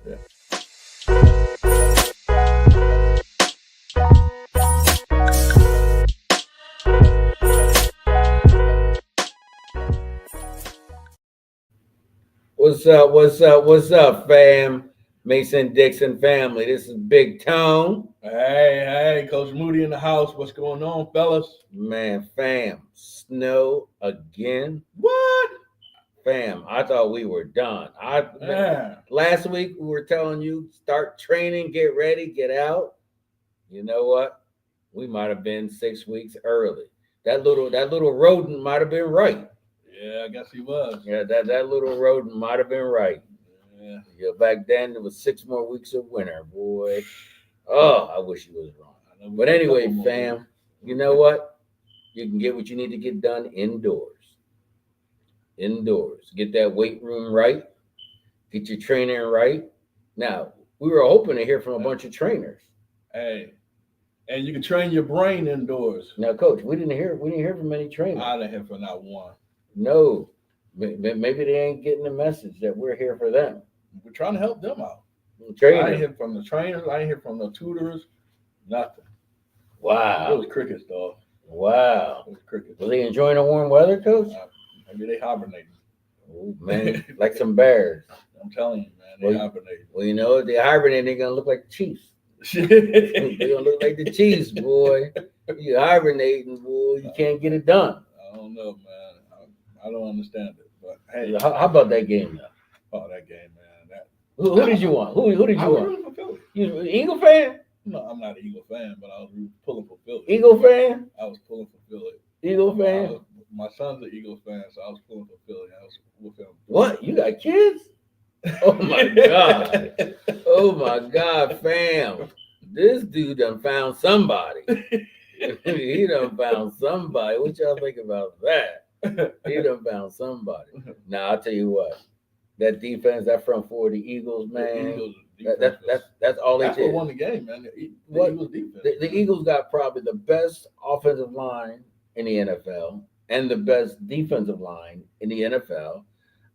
Yeah. What's up? What's up? What's up, fam? Mason Dixon family. This is Big Tone. Hey, Coach Moody in the house. What's going on, fellas? Man, fam, snow again. What? Fam, I thought we were done. Man. Last week we were telling you start training, get ready, get out. You know what? We might have been 6 weeks early. That little rodent might have been right. Yeah, I guess he was. Yeah, that little rodent might have been right. Yeah. Back then there was 6 more weeks of winter, boy. Oh, I wish he was wrong. But anyway, fam, you know what? You can get what you need to get done indoors. Indoors. Get that weight room right. Get your training right. Now, we were hoping to hear from a bunch of trainers. Hey, and you can train your brain indoors. Now, Coach, we didn't hear from many trainers. I didn't hear from not one. No. Maybe they ain't getting the message that we're here for them. We're trying to help them out. Trainer. I didn't hear from the trainers. I didn't hear from the tutors. Nothing. Wow. It was crickets, dog. Wow. It was crickets. Were they enjoying the warm weather, Coach? Maybe they hibernating. Oh, man, like some bears. I'm telling you, man, they hibernating. Well, you know, if they hibernate, they're going to look like the Chiefs. They're going to look like the Chiefs, boy. You hibernating, boy, you can't get it done. I don't know, man. I don't understand it. But, hey. How about that game, though? Oh, that game, man. Who did you want? Who did you want? I was rooting for Philly. You an Eagle fan? No, I'm not an Eagle fan, but I was pulling for Philly. Eagle fan? I was pulling for Philly. Eagle fan? My son's an Eagle fan, so I was pulling for Philly. I was with him. What? You got kids? Oh, my God. Oh, my God, fam. This dude done found somebody. He done found somebody. What y'all think about that? He done found somebody. Now, I'll tell you what. That defense, that front four of the Eagles, man. That's all they did. That's what won the game, man. The Eagles defense. The Eagles got probably the best offensive line in the NFL and the best defensive line in the NFL.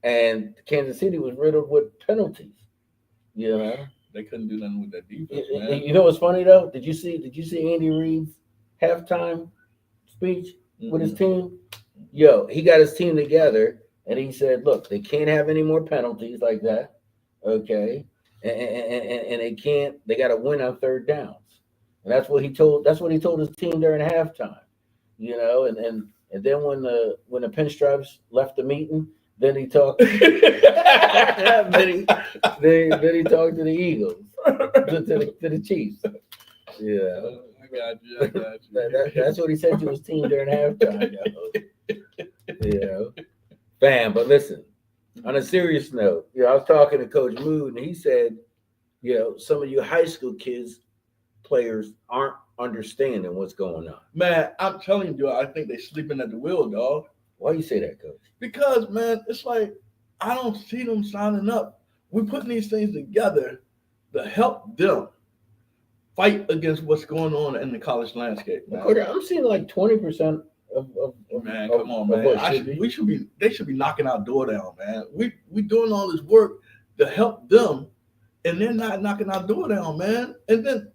And Kansas City was riddled with penalties. You know, they couldn't do nothing with that defense, man. You know what's funny though? Did you see Andy Reid's halftime speech with his team? Yo, he got his team together and he said, "Look, they can't have any more penalties like that, okay? And they can't. They got to win on third downs." And that's what he told his team during halftime. You know, and then when the pinstripes left the meeting. Then he talked. then he talked to the Eagles, to the Chiefs. Yeah, I got you. That's what he said to his team during halftime. You know, fam. But listen, on a serious note, I was talking to Coach Mood, and he said, some of you high school players aren't understanding what's going on. Man, I'm telling you, I think they're sleeping at the wheel, dog. Why you say that, Coach? Because, man, it's like I don't see them signing up. We're putting these things together to help them fight against what's going on in the college landscape. Man. I'm seeing like 20% of man, come on, man. They should be knocking our door down, man. We doing all this work to help them, and they're not knocking our door down, man. And then,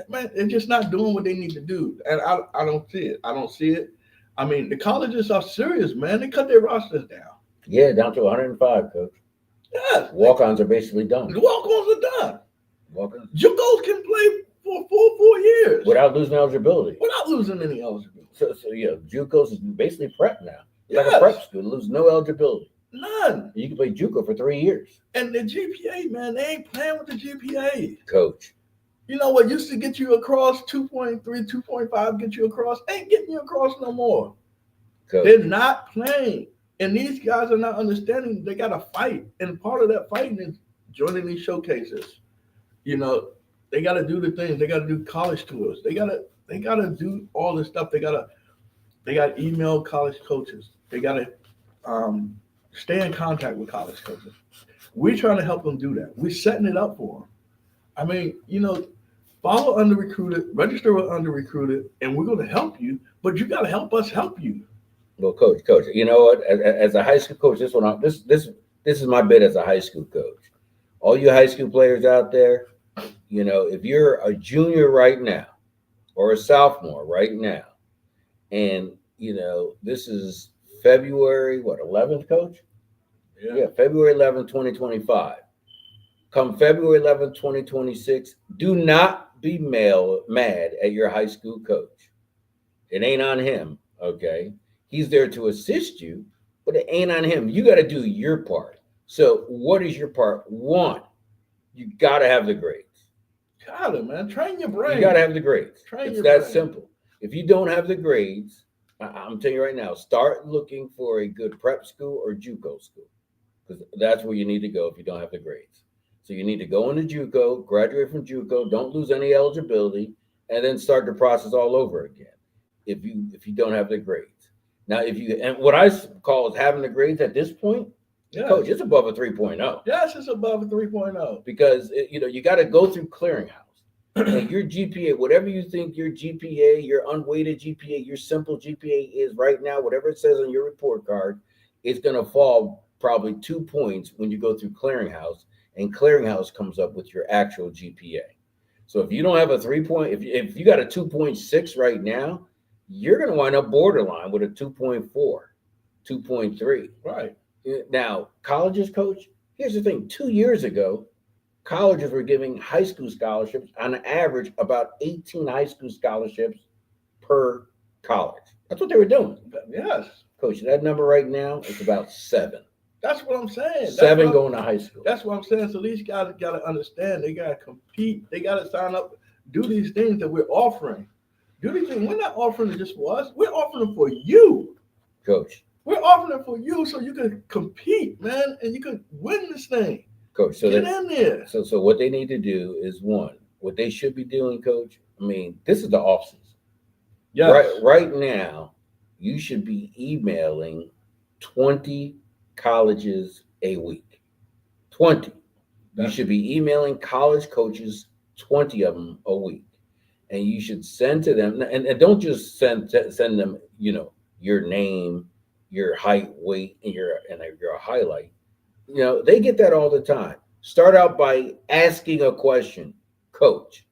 man, they're just not doing what they need to do. And I don't see it. I don't see it. I mean, the colleges are serious, man. They cut their rosters down. Yeah, down to 105, Coach. Yes. Walk-ons are basically done. The walk-ons are done. Walk-ons. JUCOs can play for 4 years. Without losing eligibility. Without losing any eligibility. So JUCOs is basically prep now. It's like a prep school. Lose no eligibility. None. You can play JUCO for 3 years. And the GPA, man, they ain't playing with the GPA. Coach. You know what used to get you across 2.3, 2.5, get you across, ain't getting you across no more. Coach. They're not playing. And these guys are not understanding they got to fight. And part of that fighting is joining these showcases. You know, they got to do the things. They got to do college tours. They got to do all this stuff. They got to email college coaches. They got to stay in contact with college coaches. We're trying to help them do that. We're setting it up for them. I mean, follow Under Recruited, register with Under Recruited, and we're going to help you, but you got to help us help you. Well, Coach, you know what? As a high school coach, this is my bit as a high school coach. All you high school players out there, if you're a junior right now or a sophomore right now, and this is February, 11th, Coach? Yeah, February 11th, 2025. Come February 11th, 2026, do not be mad at your high school coach. It ain't on him, okay? He's there to assist you, but it ain't on him. You got to do your part. So, what is your part? One, you got to have the grades. Got it, man. Train your brain. You got to have the grades. It's that brain. simple. If you don't have the grades, I'm telling you right now, start looking for a good prep school or JUCO school, because that's where you need to go if you don't have the grades. So you need to go into JUCO, graduate from JUCO, don't lose any eligibility, and then start the process all over again. If you don't have the grades. Now, and what I call is having the grades at this point, Coach, it's above a 3.0. Yes, it's above a 3.0. Because you got to go through clearinghouse. And your GPA, whatever you think your GPA, your unweighted GPA, your simple GPA is right now, whatever it says on your report card, it's going to fall probably 2 points when you go through clearinghouse, and clearinghouse comes up with your actual GPA. So if you don't have a 3 if you got a 2.6 right now, you're going to wind up borderline with a 2.4, 2.3. Right. Now, colleges, Coach, here's the thing. 2 years ago, colleges were giving high school scholarships on average about 18 high school scholarships per college. That's what they were doing. Yes. Coach, that number right now is about 7. That's what I'm saying. 7 going to high school. That's what I'm saying. So these guys got to understand. They got to compete. They got to sign up, do these things that we're offering. Do these things. We're not offering it just for us. We're offering them for you. Coach. We're offering it for you so you can compete, man, and you can win this thing. Coach, so get in there. So what they need to do is, one, what they should be doing, Coach. I mean, this is the off season. Yes. Right now, you should be emailing 20 colleges a week. 20. You should be emailing college coaches, 20 of them a week, and you should send to them. And don't just send them, your name, your height, weight, and your highlight. They get that all the time. Start out by asking a question. Coach,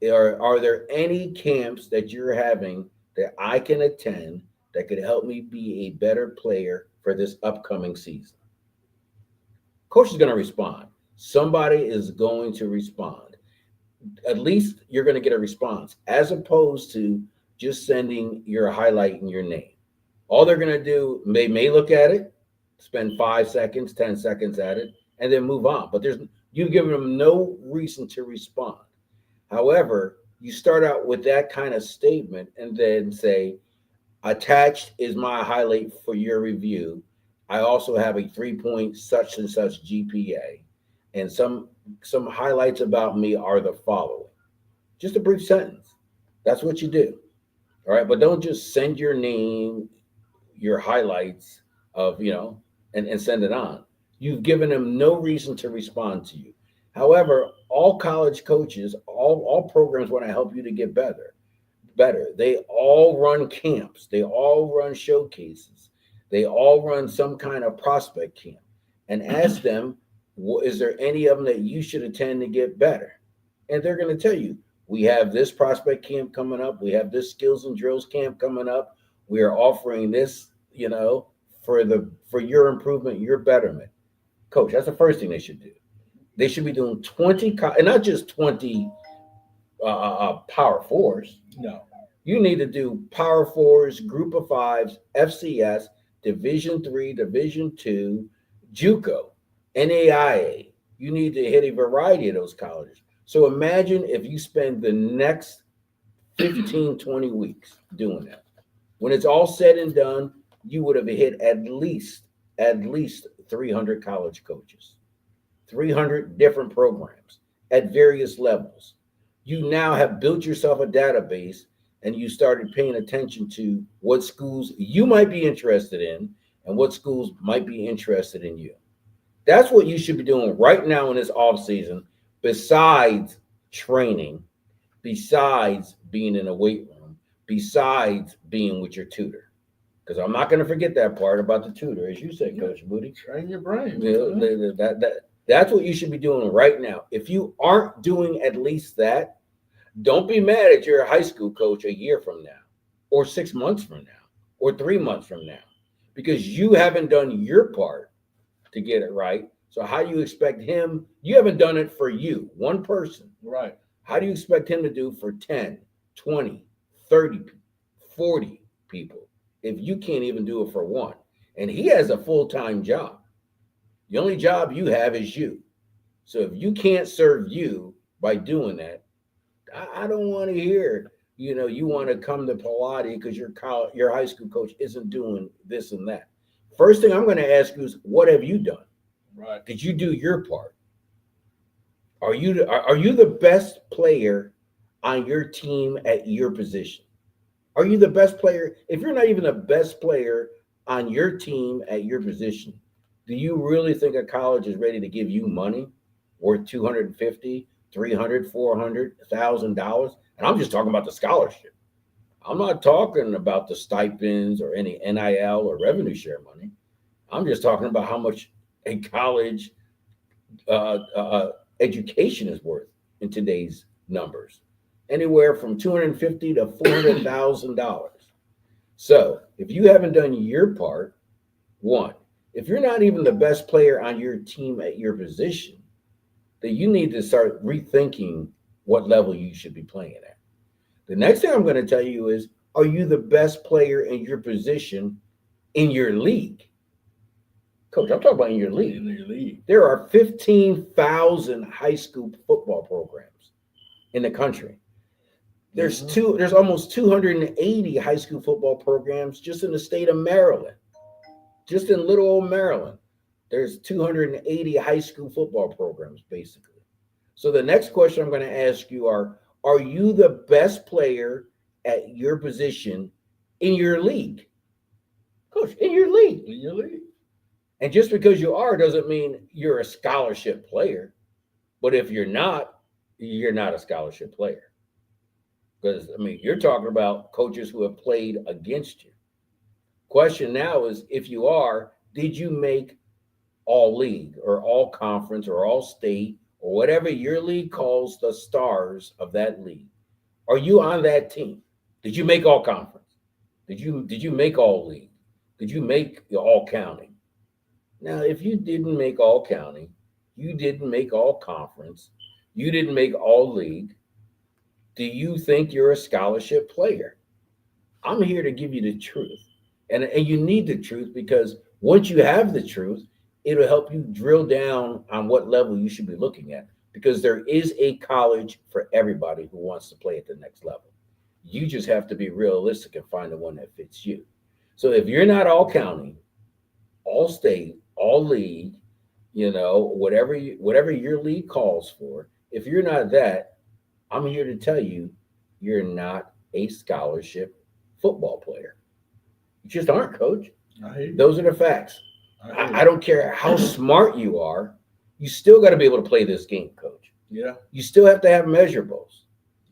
are there any camps that you're having that I can attend that could help me be a better player for this upcoming season? Coach is going to respond. Somebody is going to respond. At least you're going to get a response, as opposed to just sending your highlight and your name. All they're going to do, they may look at it, spend 5 seconds, 10 seconds at it, and then move on. But you've given them no reason to respond. However, you start out with that kind of statement and then say, attached is my highlight for your review. I also have a 3-point such and such GPA. And some highlights about me are the following. Just a brief sentence. That's what you do. All right. But don't just send your name, your highlights of, and send it on. You've given them no reason to respond to you. However, all college coaches, all programs want to help you to get better. They all run camps. They all run showcases. They all run some kind of prospect camp. And ask them, is there any of them that you should attend to get better? And they're going to tell you, we have this prospect camp coming up. We have this skills and drills camp coming up. We are offering this, for your improvement, your betterment. Coach, that's the first thing they should do. They should be doing 20, and not just 20 power fours. No. You need to do power fours, group of fives, FCS, Division III, Division II, JUCO, NAIA. You need to hit a variety of those colleges. So imagine if you spend the next 15, 20 weeks doing that. When it's all said and done, you would have hit at least 300 college coaches, 300 different programs at various levels. You now have built yourself a database, and you started paying attention to what schools you might be interested in and what schools might be interested in you. That's what you should be doing right now in this off season, besides training, besides being in a weight room, besides being with your tutor. Because I'm not going to forget that part about the tutor, as you said, Coach Moody. Train your brain. That's what you should be doing right now. If you aren't doing at least that, don't be mad at your high school coach a year from now, or 6 months from now, or 3 months from now, because you haven't done your part to get it right. So how do you expect him? You haven't done it for you, one person. Right. How do you expect him to do for 10, 20, 30, 40 people if you can't even do it for one? And he has a full-time job. The only job you have is you. So if you can't serve you by doing that, I don't want to hear, you want to come to Pilates because your high school coach isn't doing this and that. First thing I'm going to ask you is, what have you done? Right. Did you do your part? Are you the best player on your team at your position? Are you the best player? If you're not even the best player on your team at your position, do you really think a college is ready to give you money worth $250, $300, $400,000? And I'm just talking about the scholarship. I'm not talking about the stipends or any NIL or revenue share money. I'm just talking about how much a college education is worth in today's numbers, anywhere from $250 to $400,000. So if you haven't done your part, one, if you're not even the best player on your team at your position, then you need to start rethinking what level you should be playing at. The next thing I'm going to tell you is, are you the best player in your position in your league? Coach, I'm talking about in your league. In your league. There are 15,000 high school football programs in the country. There's almost 280 high school football programs just in the state of Maryland. Just in little old Maryland, there's 280 high school football programs, basically. So the next question I'm going to ask you are you the best player at your position in your league? Coach, in your league. In your league. And just because you are doesn't mean you're a scholarship player. But if you're not a scholarship player. Because, you're talking about coaches who have played against you. Question now is, if you are, did you make all league or all conference or all state or whatever your league calls the stars of that league? Are you on that team? Did you make all conference? Did you make all league? Did you make all county? Now, if you didn't make all county, you didn't make all conference, you didn't make all league, do you think you're a scholarship player? I'm here to give you the truth. And you need the truth, because once you have the truth, it'll help you drill down on what level you should be looking at, because there is a college for everybody who wants to play at the next level. You just have to be realistic and find the one that fits you. So if you're not all county, all state, all league, whatever your league calls for, if you're not that, I'm here to tell you, you're not a scholarship football player. You just aren't, Coach. Those are the facts. I don't care how smart you are. You still got to be able to play this game, Coach. Yeah. You still have to have measurables.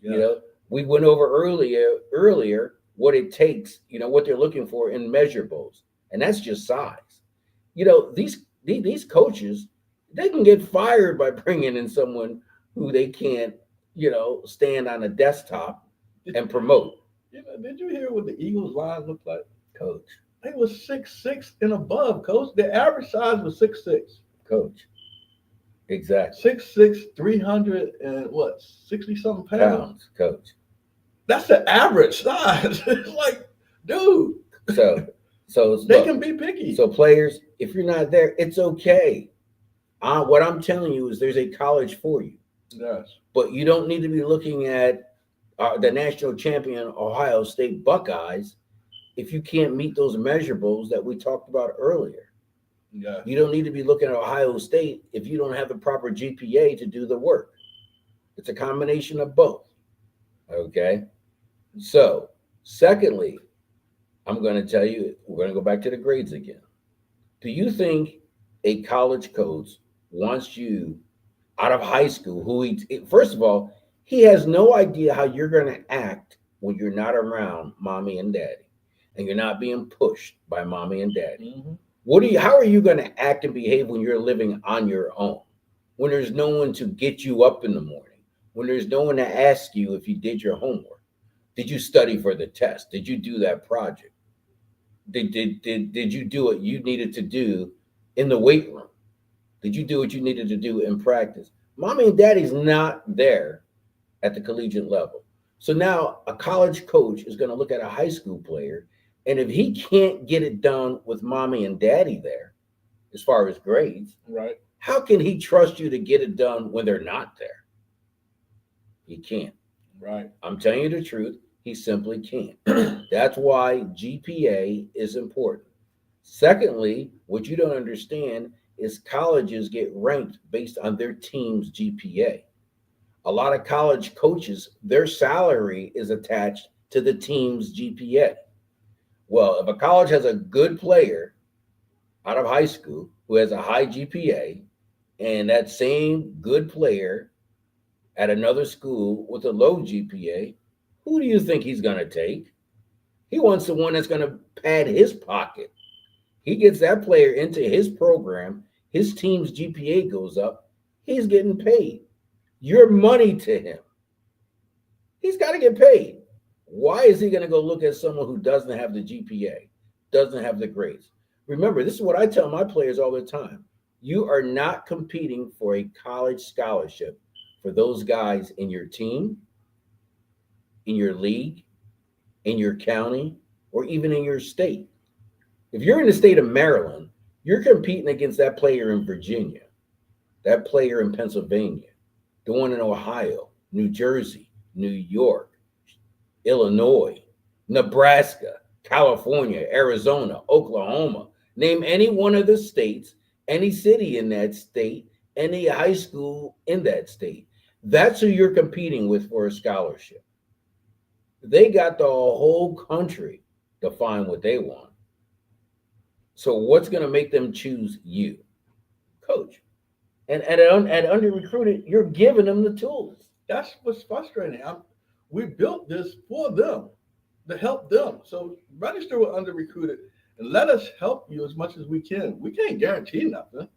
Yeah. We went over earlier what it takes, what they're looking for in measurables. And that's just size. These coaches, they can get fired by bringing in someone who they can't, stand on a desktop and promote. Did you hear what the Eagles line looked like, Coach? They was 6'6" and above, Coach. The average size was 6'6". Coach. Exactly. 6'6", 300 and 60-something pounds, Coach. That's the average size. It's like, dude. So they can be picky. So players, if you're not there, it's okay. What I'm telling you is there's a college for you. Yes. But you don't need to be looking at the national champion Ohio State Buckeyes if you can't meet those measurables that we talked about earlier. Yeah. You don't need to be looking at Ohio State if you don't have the proper GPA to do the work. It's a combination of both. Okay? So, secondly, I'm going to tell you, we're going to go back to the grades again. Do you think a college coach wants you out of high school first of all, he has no idea how you're going to act when you're not around mommy and daddy and you're not being pushed by mommy and daddy. Mm-hmm. How are you going to act and behave when you're living on your own? when there's no one to get you up in the morning, when there's no one to ask you if you did your homework. Did you study for the test? Did you do that project? Did you do what you needed to do in the weight room? Did you do what you needed to do in practice? Mommy and daddy's not there at the collegiate level. So now a college coach is going to look at a high school player, and if he can't get it done with mommy and daddy there, as far as grades, right? How can he trust you to get it done when they're not there? He can't. Right. I'm telling you the truth. He simply can't. That's why GPA is important. Secondly, what you don't understand is colleges get ranked based on their team's GPA. A lot of college coaches, their salary is attached to the team's GPA. Well, if a college has a good player out of high school who has a high GPA, and that same good player at another school with a low GPA, who do you think he's going to take? He wants the one that's going to pad his pocket. He gets that player into his program, his team's GPA goes up, he's getting paid. Your money to him. He's got to get paid. Why is he going to go look at someone who doesn't have the GPA, doesn't have the grades? Remember, this is what I tell my players all the time. You are not competing for a college scholarship for those guys in your team, in your league, in your county, or even in your state. If you're in the state of Maryland, you're competing against that player in Virginia, that player in Pennsylvania, the one in Ohio, New Jersey, New York, Illinois, Nebraska, California, Arizona, Oklahoma. Name any one of the states, any city in that state, any high school in that state. That's who you're competing with for a scholarship. They got the whole country to find what they want. So what's going to make them choose you? Coach. And at under-recruited, you're giving them the tools. That's what's frustrating. We built this for them, to help them. So register with under-recruited and let us help you as much as we can. We can't guarantee nothing,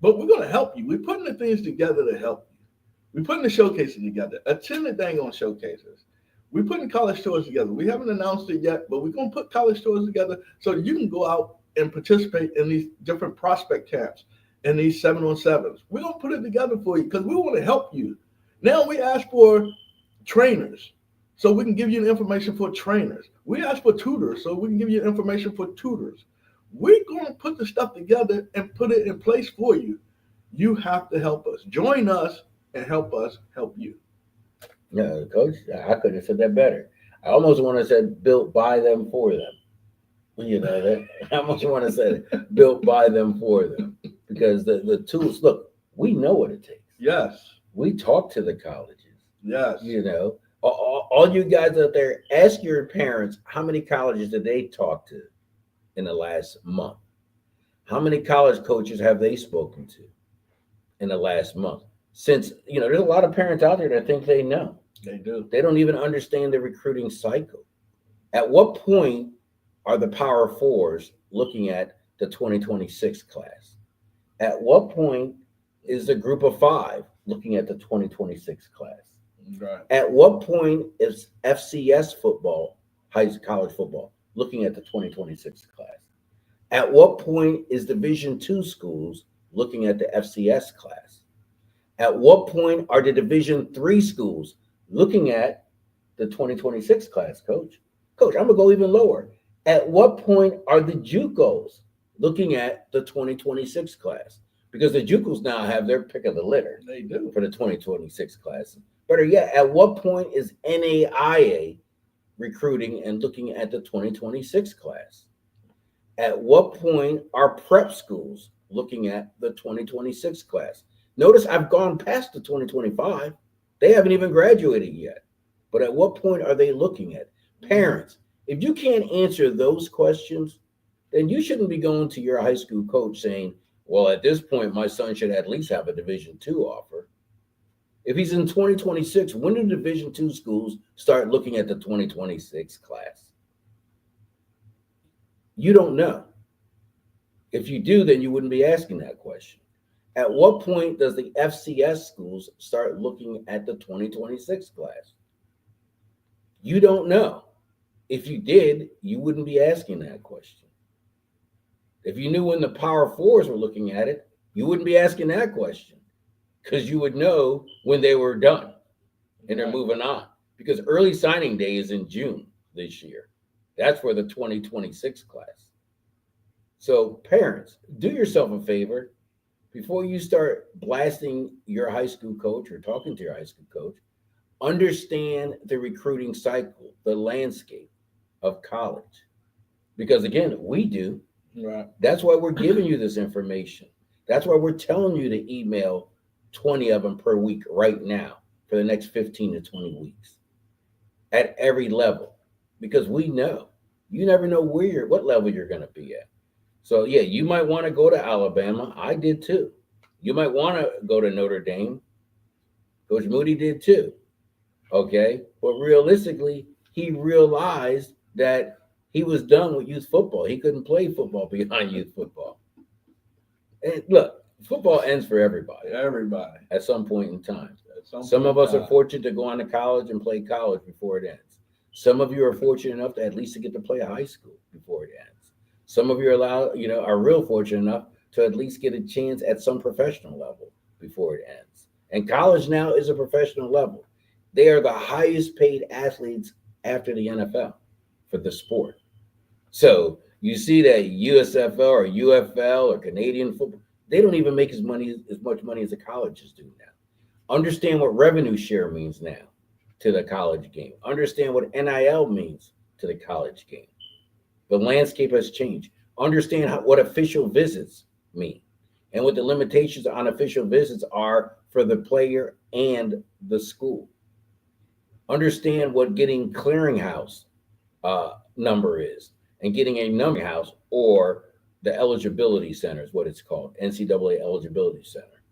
but we're going to help you. We're putting the things together to help you. We're putting the showcases together. Attend the dang on showcases. We're putting college tours together. We haven't announced it yet, but we're going to put college tours together so that you can go out and participate in these different prospect camps and these 7-on-7s. We're going to put it together for you because we want to help you. Now we ask for trainers so we can give you the information for trainers. We ask for tutors so we can give you information for tutors. We're going to put the stuff together and put it in place for you. You have to help us. Join us and help us help you. No, Coach, I couldn't have said that better. I almost want to say built by them for them. You know that? I almost want to say built by them for them. Because the tools, look, we know what it takes. Yes. We talk to the colleges. Yes. You know, all you guys out there, ask your parents how many colleges did they talk to in the last month? How many college coaches have they spoken to in the last month? Since, you know, there's a lot of parents out there that think they know. They do. They don't even understand the recruiting cycle. At what point are the Power Fours looking at the 2026 class? At what point is the group of five looking at the 2026 class? Right. At what point is FCS football, college football, looking at the 2026 class? At what point is Division II schools looking at the FCS class? At what point are the Division III schools looking at the 2026 class, Coach? Coach, I'm going to go even lower. At what point are the JUCOs looking at the 2026 class? Because the JUCOs now have their pick of the litter. They do. For the 2026 class. Better yet, at what point is NAIA recruiting and looking at the 2026 class? At what point are prep schools looking at the 2026 class? Notice I've gone past the 2025. They haven't even graduated yet. But at what point are they looking at? Parents, if you can't answer those questions, then you shouldn't be going to your high school coach saying, well, at this point, my son should at least have a Division II offer. If he's in 2026, when do Division II schools start looking at the 2026 class? You don't know. If you do, then you wouldn't be asking that question. At what point does the FCS schools start looking at the 2026 class? You don't know. If you did, you wouldn't be asking that question. If you knew when the Power Fours were looking at it, you wouldn't be asking that question because you would know when they were done and they're moving on. Because early signing day is in June this year. That's for the 2026 class. So parents, do yourself a favor. Before you start blasting your high school coach or talking to your high school coach, understand the recruiting cycle, the landscape of college. Because again, we do. Right. That's why we're giving you this information. That's why we're telling you to email 20 of them per week right now for the next 15 to 20 weeks at every level. Because we know. You never know what level you're going to be at. So, yeah, you might want to go to Alabama. I did too. You might want to go to Notre Dame. Coach Moody did too. Okay? But realistically, he realized that he was done with youth football. He couldn't play football beyond youth football. And look, football ends for everybody. Everybody. At some point in time. Some of us are fortunate to go on to college and play college before it ends. Some of you are fortunate enough to at least to get to play high school before it ends. Some of you are real fortunate enough to at least get a chance at some professional level before it ends. And college now is a professional level. They are the highest paid athletes after the NFL for the sport. So you see that USFL or UFL or Canadian football, they don't even make as much money as the colleges do now. Understand what revenue share means now to the college game. Understand what NIL means to the college game. The landscape has changed. Understand what official visits mean and what the limitations on official visits are for the player and the school. Understand what getting clearinghouse number is and getting a number house or the eligibility center is what it's called, NCAA eligibility center.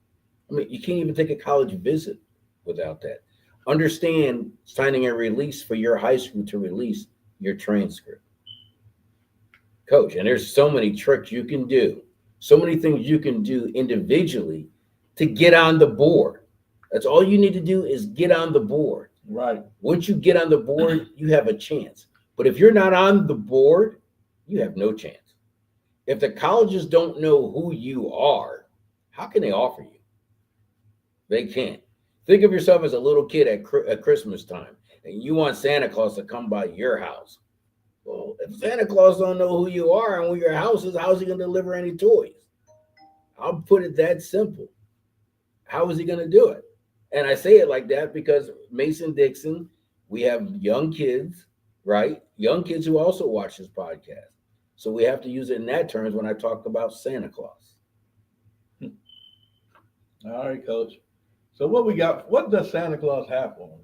I mean, you can't even take a college visit without that. Understand signing a release for your high school to release your transcript. Coach, and there's so many tricks you can do, so many things you can do individually to get on the board. That's all you need to do is get on the board. Right. Once you get on the board, you have a chance. But if you're not on the board, you have no chance. If the colleges don't know who you are, how can they offer you? They can't. Think of yourself as a little kid at Christmas time, and you want Santa Claus to come by your house. Well, if Santa Claus don't know who you are and where your house is, how is he going to deliver any toys? I'll put it that simple. How is he going to do it? And I say it like that because Mason Dixon, we have young kids, right? Young kids who also watch this podcast. So we have to use it in that terms when I talk about Santa Claus. All right, Coach. So what we got? What does Santa Claus have for us?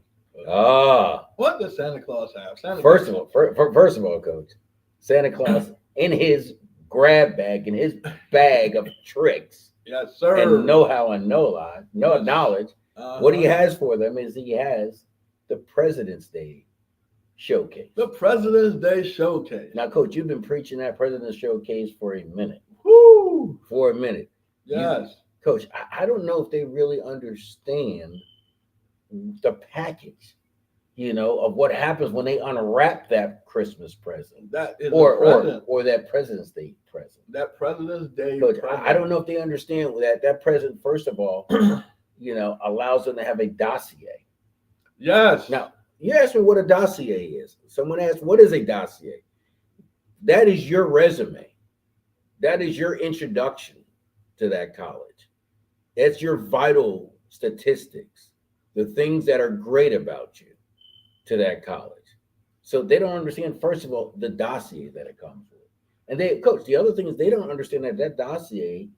What does Santa Claus have? First of all, Coach, Santa Claus in his grab bag, in his bag of tricks, yes, sir, and know-how and knowledge. What he has for them is he has the President's Day showcase. The President's Day showcase. Now, Coach, you've been preaching that President's Showcase for a minute. Woo! For a minute. Yes. Coach, I don't know if they really understand the package, of what happens when they unwrap that Christmas present. That is or that President's Day present. That President's Day Coach, present. I don't know if they understand that present, first of all, allows them to have a dossier. Yes. Now, you asked me what a dossier is. Someone asked, what is a dossier? That is your resume. That is your introduction to that college. It's your vital statistics, the things that are great about you to that college. So they don't understand, first of all, the dossier that it comes with. And Coach, the other thing is they don't understand that dossier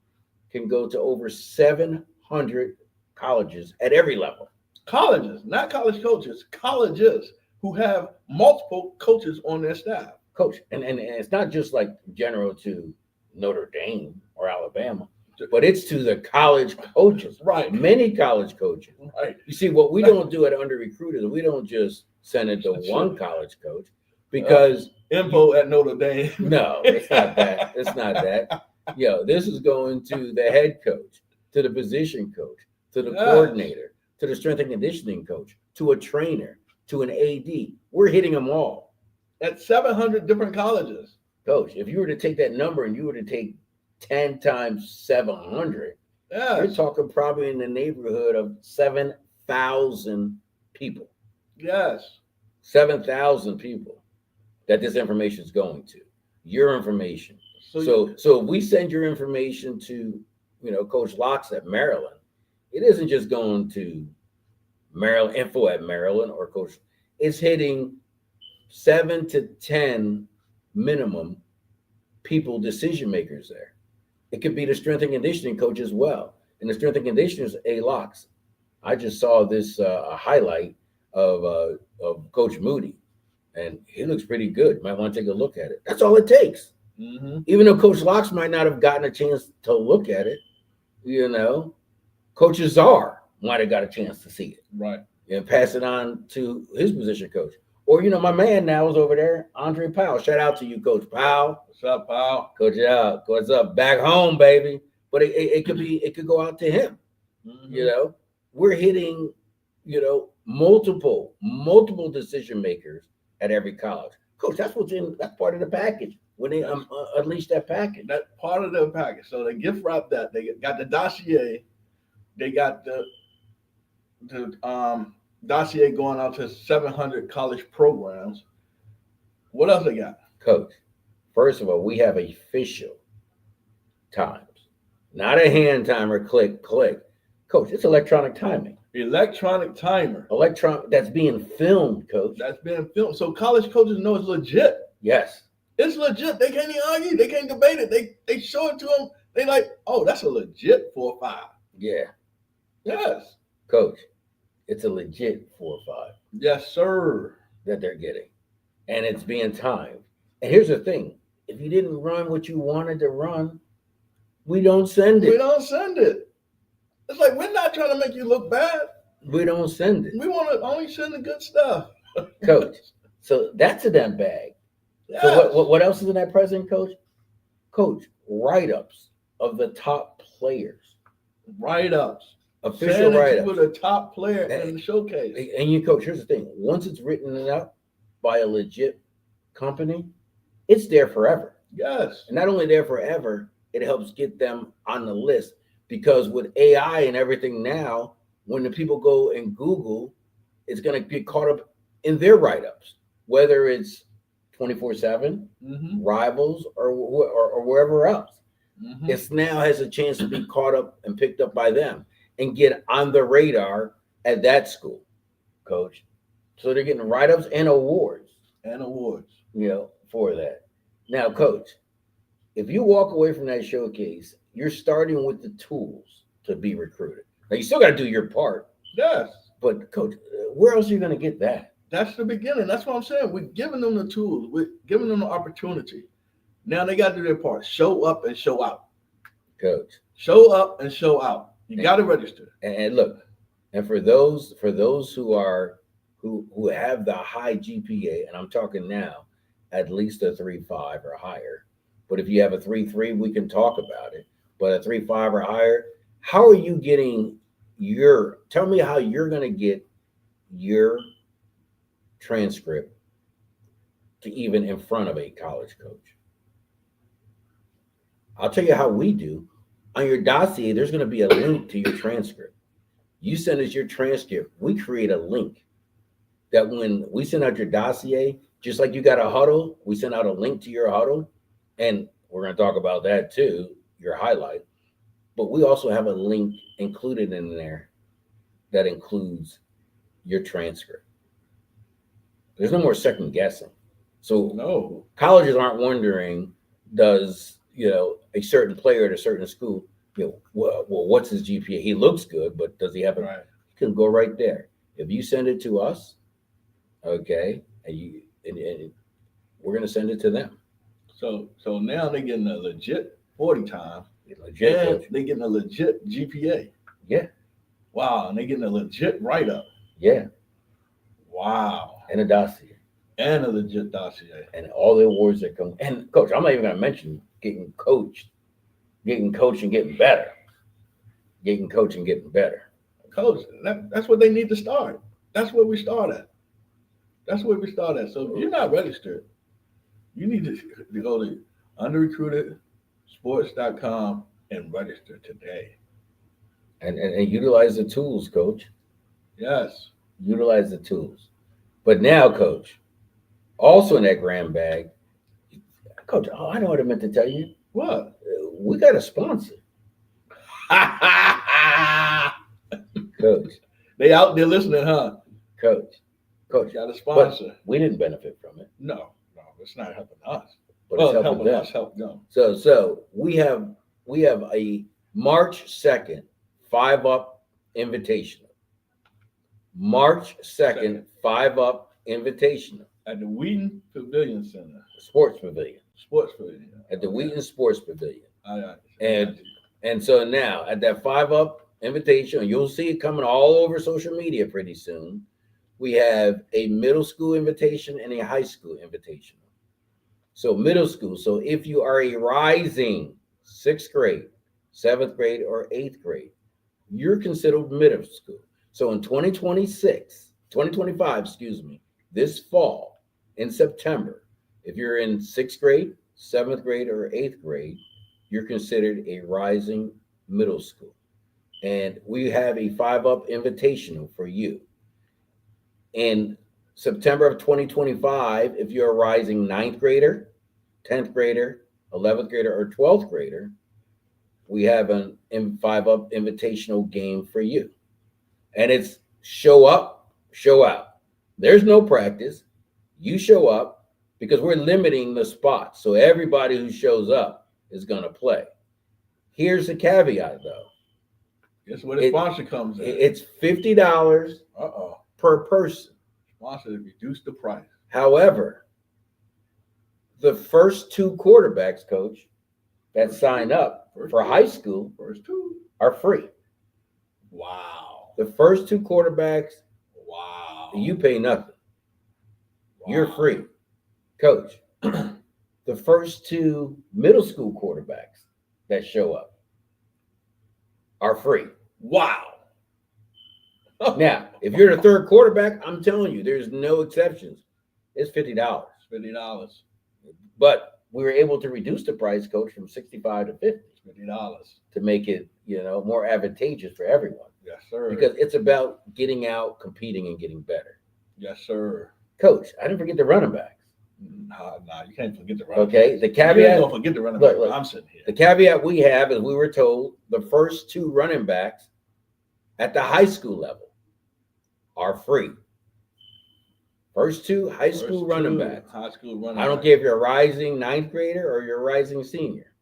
can go to over 700 colleges at every level. Colleges, not college coaches, colleges who have multiple coaches on their staff. Coach, and it's not just like general to Notre Dame or Alabama, but it's to the college coaches. Right. Many college coaches. Right. You see, what we don't do at Under Recruiters, we don't just send it to one college coach because info at Notre Dame. No, it's not that. It's not that. This is going to the head coach. to the position coach, to the coordinator, to the strength and conditioning coach, to a trainer, to an AD. We're hitting them all. At 700 different colleges. Coach, if you were to take that number and you were to take 10 times 700, you're talking probably in the neighborhood of 7,000 people. Yes. 7,000 people that this information is going to. Your information. So if we send your information to, Coach Locks at Maryland, it isn't just going to Maryland info at Maryland or Coach. It's hitting 7 to 10 minimum people, decision makers there. It could be the strength and conditioning coach as well. And the strength and conditioners, Locks. I just saw this highlight of Coach Moody, and he looks pretty good. You might want to take a look at it. That's all it takes. Mm-hmm. Even though Coach Locks might not have gotten a chance to look at it, Coach Azar might have got a chance to see it. Right. And pass it on to his position coach. Or, my man now is over there, Andre Powell. Shout out to you, Coach Powell. What's up, Powell? Coach out. What's up? Back home, baby. But it could go out to him. Mm-hmm. We're hitting, multiple decision makers at every college. Coach, that's part of the package. When they unleash that package. That's part of the package. So they gift wrap that. They got the dossier. They got the dossier going out to 700 college programs. What else they got? Coach, first of all, we have official times. Not a hand timer, click. Coach, it's electronic timing. Electronic timer. That's being filmed, Coach. That's being filmed. So college coaches know it's legit. Yes. It's legit. They can't even argue. They can't debate it. They show it to them. They like, oh, that's a legit 4-5. Yeah. Yes. Coach, it's a legit 4-5. Yes, sir. That they're getting. And it's being timed. And here's the thing. If you didn't run what you wanted to run, we don't send it. We don't send it. It's like, we're not trying to make you look bad. We don't send it. We want to only send the good stuff. Coach, so that's a damn bag. Yes. So what else is in that present, Coach? Coach, write-ups of the top players. Write-ups. Official write-ups. With a top player in the showcase. And you, Coach, here's the thing. Once it's written up by a legit company, it's there forever. Yes. And not only there forever, it helps get them on the list. Because with AI and everything now, when the people go and Google, it's going to get caught up in their write-ups, whether it's 24/7, Rivals, or wherever else. Mm-hmm. It now has a chance to be caught up and picked up by them and get on the radar at that school, Coach. So they're getting write-ups and awards. For that. Now, Coach, if you walk away from that showcase, you're starting with the tools to be recruited. Now, you still got to do your part. Yes. But, Coach, where else are you going to get that? That's the beginning. That's what I'm saying. We're giving them the tools. We're giving them the opportunity. Now they got to do their part. Show up and show out. Coach. Show up and show out. You got to register. And look, and for those who have the high GPA, and I'm talking now, at least a 3.5 or higher. But if you have a 3.3, we can talk about it. But a 3.5 or higher, how are you getting tell me how you're going to get your transcript to even in front of a college coach. I'll tell you how we do. On your dossier, there's going to be a link to your transcript. You send us your transcript. We create a link that when we send out your dossier, just like you got a huddle, we send out a link to your huddle. And we're going to talk about that too, your highlight. But we also have a link included in there that includes your transcript. There's no more second guessing. So no, colleges aren't wondering, does, a certain player at a certain school, well, what's his GPA? He looks good, but does he have it? Right. You can go right there. If you send it to us, okay, and we're going to send it to them. So now they're getting a legit 40 time. Legit. They're getting a legit GPA. Yeah. Wow. And they're getting a legit write-up. Yeah. Wow. And a dossier. And a legit dossier. And all the awards that come. And, Coach, I'm not even going to mention getting coached and getting better. getting coaching, getting better. Coach, that's what they need to start. That's where we start at. That's where we start at. So if you're not registered, you need to go to underrecruitedsports.com and register today. And utilize the tools, Coach. Yes. Utilize the tools. But now, Coach, also in that grand bag, Coach, I know what I meant to tell you. What? We got a sponsor. Coach. They out there listening, huh? Coach. Got a sponsor. But we didn't benefit from it. No, it's not helping us. But it's helping them. Us help them. So we have a March 2nd 5-up invitational. March 2nd 5-up invitational. At the Wheaton Pavilion Center. Sports Pavilion. At the Wheaton Sports Pavilion. And so now at that 5-up invitation, you'll see it coming all over social media pretty soon. We have a middle school invitation and a high school invitation. So middle school. So if you are a rising 6th grade, 7th grade, or 8th grade, you're considered middle school. So in 2025, this fall in September, if you're in 6th grade, 7th grade, or 8th grade, you're considered a rising middle school. And we have a 5-up invitational for you. In September of 2025, if you're a rising 9th grader, 10th grader, 11th grader, or 12th grader, we have an 5-up invitational game for you. And it's show up, show out. There's no practice. You show up because we're limiting the spots. So everybody who shows up is going to play. Here's the caveat, though. Guess where the sponsor comes in. It's $50 per person. Sponsor to reduce the price. However, the first 2 quarterbacks, Coach, that sign up for high school are free. Wow. The first 2 quarterbacks, you pay nothing. Wow. You're free. Coach, the first 2 middle school quarterbacks that show up are free. Wow. Now, if you're the 3rd quarterback, I'm telling you, there's no exceptions. It's $50. $50. But we were able to reduce the price, Coach, from $65 to $50. $50. To make it, more advantageous for everyone. Yes, sir. Because it's about getting out, competing, and getting better. Yes, sir. Coach, I didn't forget the running backs. Nah, you can't forget the running backs. Okay, the caveat. You ain't gonna forget the running backs. I'm sitting here. The caveat we have is we were told the first 2 running backs at the high school level are free. First 2 high school running backs. High school running I don't care if you're a rising 9th grader or you're a rising senior.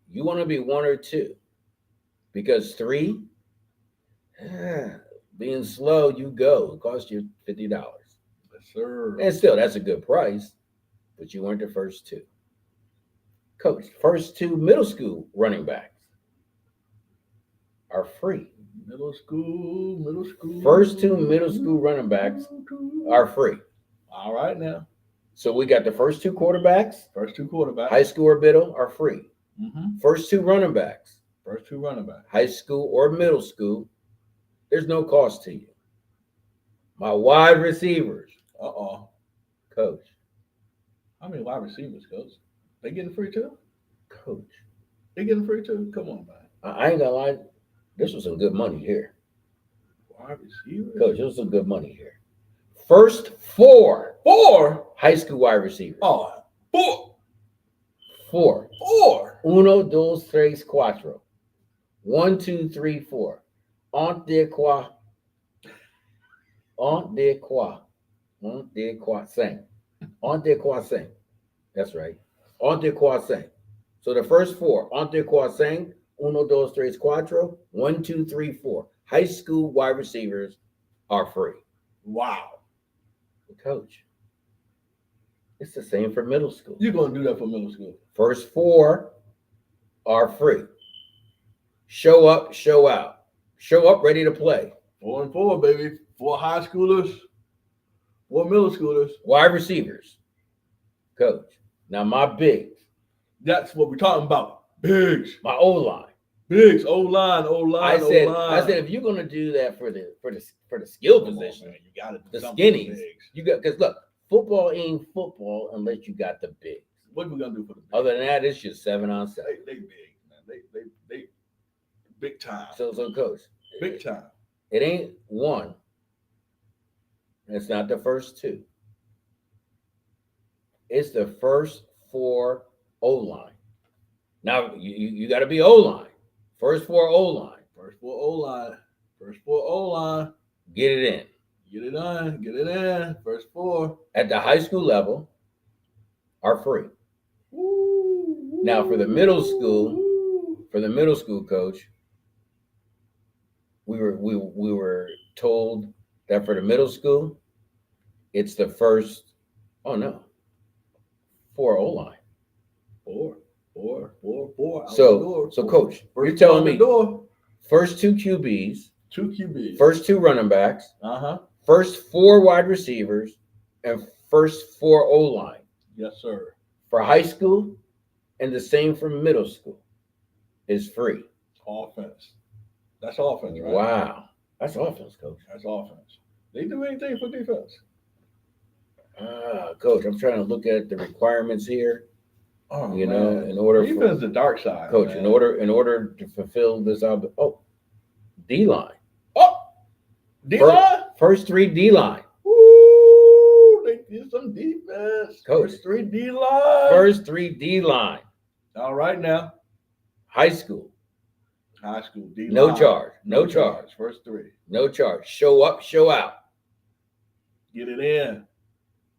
You want to be 1 or 2. Because 3, being slow, you go. It costs you $50. Yes, sir. And still, that's a good price, but you weren't the first 2. Coach, first 2 middle school running backs are free. Middle school. First 2 middle school running backs are free. All right now. So we got the first 2 quarterbacks. High school or middle are free. Mm-hmm. First 2 running backs. High school or middle school. There's no cost to you. My wide receivers. Coach. How many wide receivers, Coach? They getting free too? Coach. They getting free too? Come on, man. I ain't gonna lie. This was some good money here. Wide receivers? Coach, this was some good money here. First 4 high school wide receivers. 4. 1, 2, 3, 4. 1, 2, 3, 4. On de quoi? Sing. That's right. On de quoi sing. So the first 4. On de quoi sing. 1, 2, 3, 4. 1, 2, 3, 4. High school wide receivers are free. Wow. Coach, it's the same for middle school. You're going to do that for middle school. First 4 are free. Show up, show out. Show up ready to play. 4 and 4, baby. 4 high schoolers, 4 middle schoolers. Wide receivers. Coach. Now my bigs. That's what we're talking about. Bigs. My O-line. Bigs, O-line. I said if you're gonna do that for the skill position, man, you got to do the something skinnies, with bigs. you got because look, football ain't football unless you got the bigs. What we gonna do for the bigs? Other than that, it's just 7-on-7. They big, man. They big time. So coach, Big time. it ain't one. It's not the first two. It's the first 4 O-line. Now you got to be O-line. First 4 O-line. First 4 O-line. First 4 O-line. Get it in. Get it on. Get it in. First 4. At the high school level are free. Ooh, Now for the middle school, coach, we were told that for the middle school, it's the first 4 O-line. 4. So coach, you're telling me first 2 QBs, 2 QBs, first 2 running backs, first 4 wide receivers, and first 4 O-line. Yes, sir. For high school, and the same for middle school is free. Offense. That's offense, right? Wow. That's offense, coach. That's offense. They do anything for defense. Coach, I'm trying to look at the requirements here. Oh, you man. know, in order defense is the dark side. Coach, man. in order to fulfill this D-line. Oh, D-line? First 3 D-line. Woo! They did some defense. Coach. First 3 D-line. First 3 D-line. All right now. High school. High school D-line. No charge. No charge. First 3. No charge. Show up, show out. Get it in.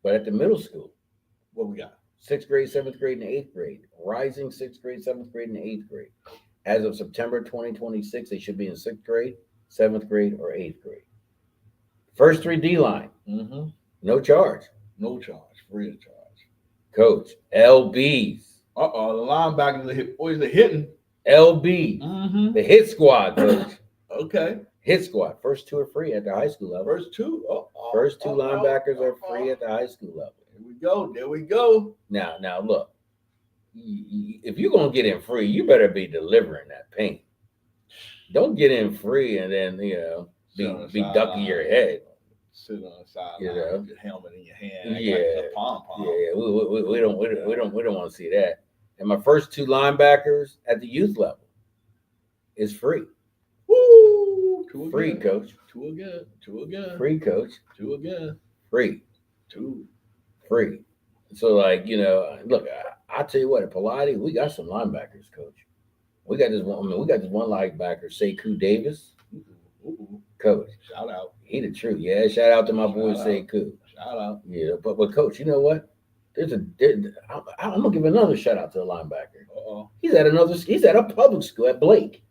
But at the middle school, what we got? 6th grade, 7th grade, and 8th grade. Rising 6th grade, 7th grade, and 8th grade. As of September 2026, they should be in 6th grade, 7th grade, or 8th grade. First 3 D-line. No charge. No charge. Free of charge. Coach, LBs. The linebackers are hitting. LB. The hit squad, coach. Okay. Hit squad. First 2 are free at the high school level. First 2? First 2 linebackers are free at the high school level. There we go. Now look. If you're going to get in free, you better be delivering that paint. Don't get in free and then, be ducking your head. Sit on the side, with your helmet in your hand. Yeah. Like pom-pom. Yeah, we don't want to see that. And my first 2 linebackers at the youth level is free. Woo! 2 Free, again. coach. 2 again. 2 again. Free, coach. 2 again. Free. 2. Free. So, look, I'll tell you what, at Pilates, we got some linebackers, coach. We got this one linebacker, Sekou Davis. Ooh. Coach. Shout out. He the truth. Yeah, shout out to my boy Sekou. Shout out. Yeah, but coach, you know what? I'm gonna give another shout out to the linebacker. He's at a public school at Blake.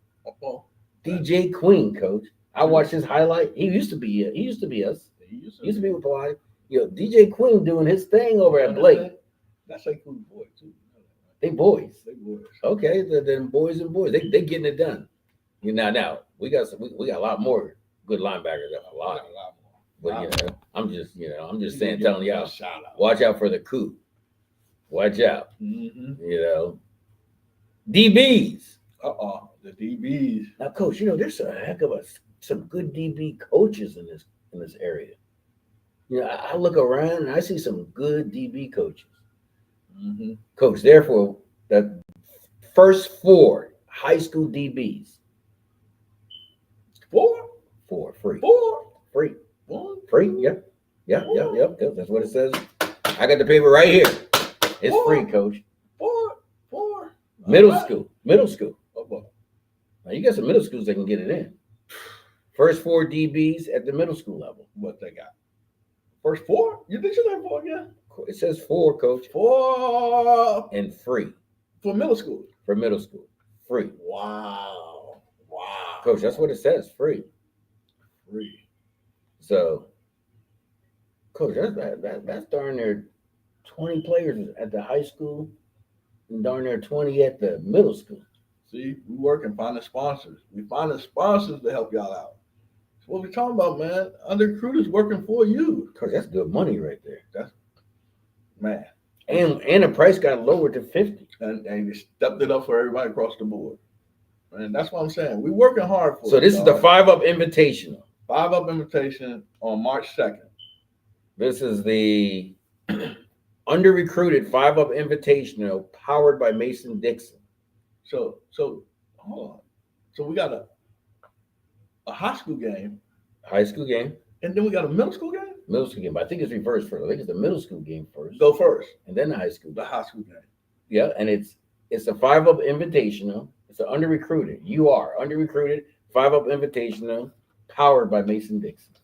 DJ Queen, coach. I watched his highlight. He used to be us. He used to be with Pilates. DJ Queen doing his thing over at Blake. That's a cool boy too. They boys. They boys. Okay, then boys and boys. They getting it done. Now we got a lot more good linebackers at Pilates. But I'm just saying, telling y'all, watch out for the coup. Watch out. DBs. The DBs. Now, coach, there's a heck of some good DB coaches in this area. I look around and I see some good DB coaches. Coach, therefore, the first 4 high school DBs. 4 free. 4 Free. 1 Free. Yep. That's what it says. I got the paper right here. It's 4 free, coach. 4 Middle school. Now you got some middle schools that can get it in. First 4 DBs at the middle school level. What they got? First 4? You think you have 4 again? It says 4, coach. 4 and free for middle school. For middle school, free. Wow, coach. That's what it says. Free. So, coach, that's darn near 20 players at the high school, and darn near 20 at the middle school. See, we work and finding sponsors. We finding sponsors to help y'all out. That's what we're talking about, man. Under recruiters working for you. Coach, that's good money right there. That's man. And the price got lowered to $50. And they stepped it up for everybody across the board. And that's what I'm saying. We're working hard for So this is the 5-Up Invitational. 5-Up Invitation on March 2nd. This is the under-recruited 5-Up Invitational powered by Mason Dixon. So hold on. So we got a high school game. High school game. And then we got a middle school game? Middle school game. But I think it's reversed first. I think it's the middle school game first. Go first. And then the high school game. The high school game. Yeah, and it's a 5-Up Invitational. It's an under-recruited. You are under-recruited 5-Up Invitational powered by Mason Dixon.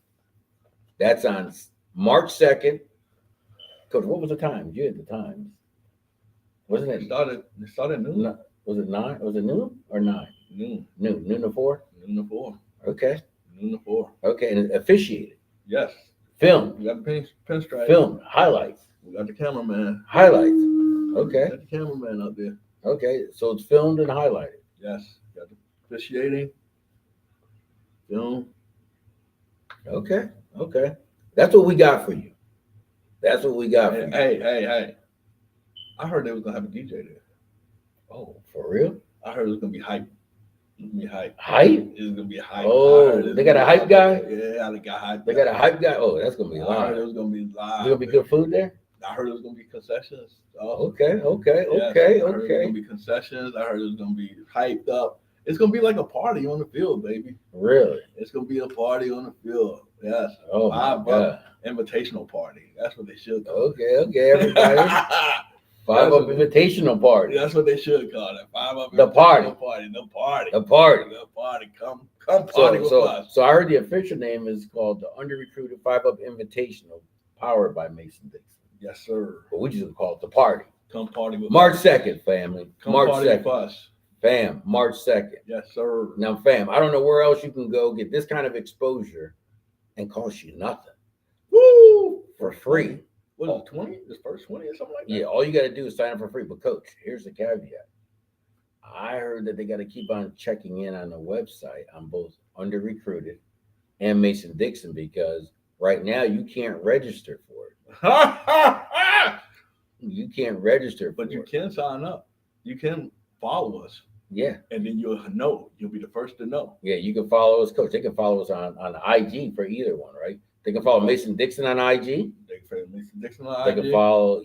That's on March 2nd. Coach, what was the time? You had the times. Wasn't it? It started noon. No, was it 9? Was it noon or 9? Noon. Noon to 4? Noon to 4. Okay. Noon to 4. Okay, and officiated. Yes. Film. We got the pinstripe. Film. Highlights. We got the cameraman. Highlights. Okay. We got the cameraman up there. Okay, so it's filmed and highlighted. Yes. Got the officiating. Film. Okay. That's what we got for you. That's what we got for you. Hey. I heard they was going to have a DJ there. Oh, for real? I heard it was going to be hype. It's going to be hype. Hype? It's going to be hype. Oh, they got a hype guy? Yeah, they got hype. They got a hype guy? Oh, that's going to be I live. heard it was going to be live. There's going to be good food there? I heard it was going to be concessions. Okay. Yes, I heard it was going to be concessions. I heard it was going to be hyped up. It's going to be like a party on the field, baby. Really? It's going to be a party on the field. Yes. Oh, my God. Invitational party. That's what they should call it. Okay, everybody. 5-Up Invitational Party. That's what they should call it. 5-Up The party. The party. The party. The party. The party. Come party with us. So I heard the official name is called the Under-Recruited 5-Up Invitational powered by Mason Dixon. Yes, sir. But we just call it the party. Come party with March us. 2nd, family. Come March party 2nd. with us. Fam, March 2nd. Yes, sir. Now, fam, I don't know where else you can go get this kind of exposure and cost you nothing. Woo! For free. Was it 20? This first 20 or something like that? Yeah, all you got to do is sign up for free. But, Coach, here's the caveat. I heard that they got to keep on checking in on the website on both Under-Recruited and Mason Dixon because right now you can't register for it. You can't register for But you it. can sign up. You can follow us. Yeah. And then you'll know. You'll be the first to know. Yeah, you can follow us, Coach. They can follow us on IG for either one, right? They can follow Mason Dixon on IG. They can follow Mason Dixon on They IG. can follow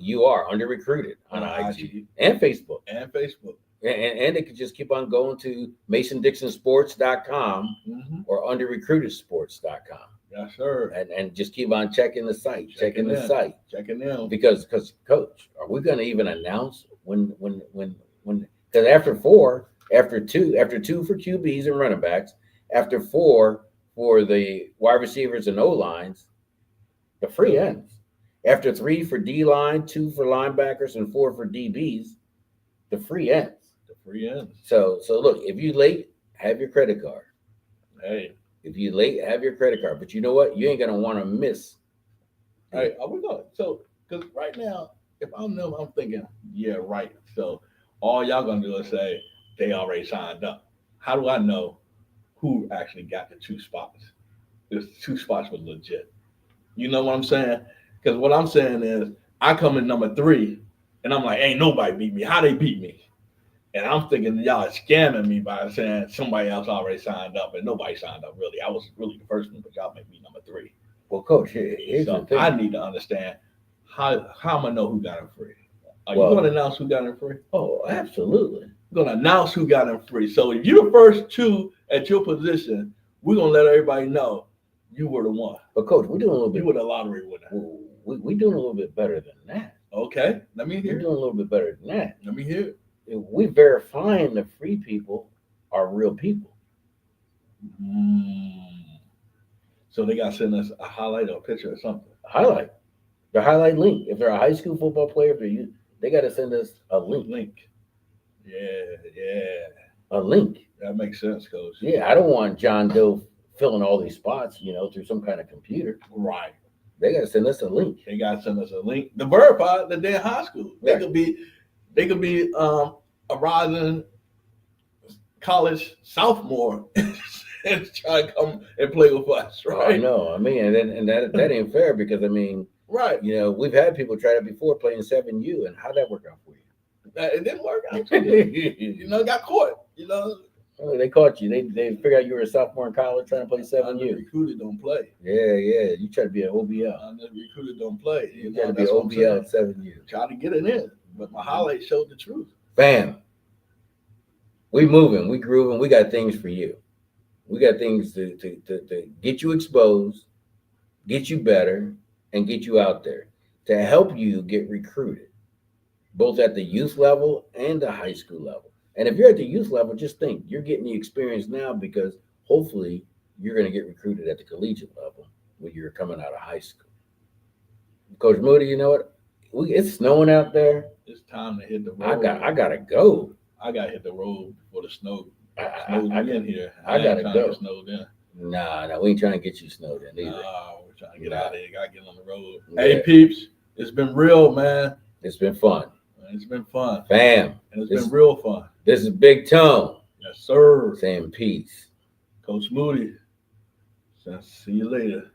Under-Recruited on IG and Facebook. And Facebook. And they could just keep on going to MasonDixonSports.com or UnderRecruitedSports.com. Yes, sir. And just keep on checking the site, checking the site. Checking in. Because Coach, are we going to even announce when because after 4, after 2 for QBs and running backs, after 4 for the wide receivers and O-lines, the free ends. After 3 for D-line, 2 for linebackers, and 4 for DBs, the free ends. The free ends. So look, if you late, have your credit card. Hey. If you late, have your credit card. But you know what? You ain't gonna want to miss. Hey, are we going? So, because right now, if I'm them, I'm thinking, yeah, right. So all y'all gonna do is say they already signed up. How do I know who actually got the 2 spots? The 2 spots was legit. You know what I'm saying? Because what I'm saying is I come in number 3 and I'm like, ain't nobody beat me. How they beat me? And I'm thinking y'all are scamming me by saying somebody else already signed up and nobody signed up really. I was really the first one, but y'all make me number 3. Well, Coach, here's the thing. I need to understand how am I gonna know who got him free? Are you gonna announce who got him free? Oh, absolutely. We're gonna announce who got him free. So if you're the first 2 at your position, we're gonna let everybody know you were the one. But Coach, we're doing a little bit. You were the lottery winner. We're doing a little bit better than that. Okay, let me hear. We're doing a little bit better than that. Let me hear. We verifying the free people are real people. So they got to send us a highlight or a picture or something. Highlight. The highlight link. If they're a high school football player, they got to send us a link. Yeah. A link. That makes sense, Coach. Yeah, I don't want John Doe filling all these spots, through some kind of computer. Right. They got to send us a link. They got to send us a link to verify that they're in high school. Right. They could be a rising college sophomore and try to come and play with us, right? I know. I mean, and that ain't fair because right. We've had people try that before playing 7U, and how'd that work out for you? It didn't work out. Got caught. Oh, they caught you. They figured out you were a sophomore in college trying to play I 7U. recruited don't play. Yeah. You try to be an OBL. I never recruited don't play. You got to be an OBL at 7U. Try to get it in, but my highlight showed the truth. Bam. We moving. We grooving. We got things for you. We got things to get you exposed, get you better, and get you out there to help you get recruited, both at the youth level and the high school level. And if you're at the youth level, just think you're getting the experience now because hopefully you're going to get recruited at the collegiate level when you're coming out of high school. Coach Moody, you know what? It's snowing out there. It's time to hit the road. I gotta go. I gotta hit the road before the snow. I in here. I gotta go. Get snowed in. Nah, we ain't trying to get you snowed in either. Nah, we're trying to get out of here. Gotta get on the road. Yeah. Hey, peeps, it's been real, man. It's been fun. It's been fun. Bam. And it's been real fun. This is Big Tone. Yes, sir. Saying peace. Coach Moody. See you later.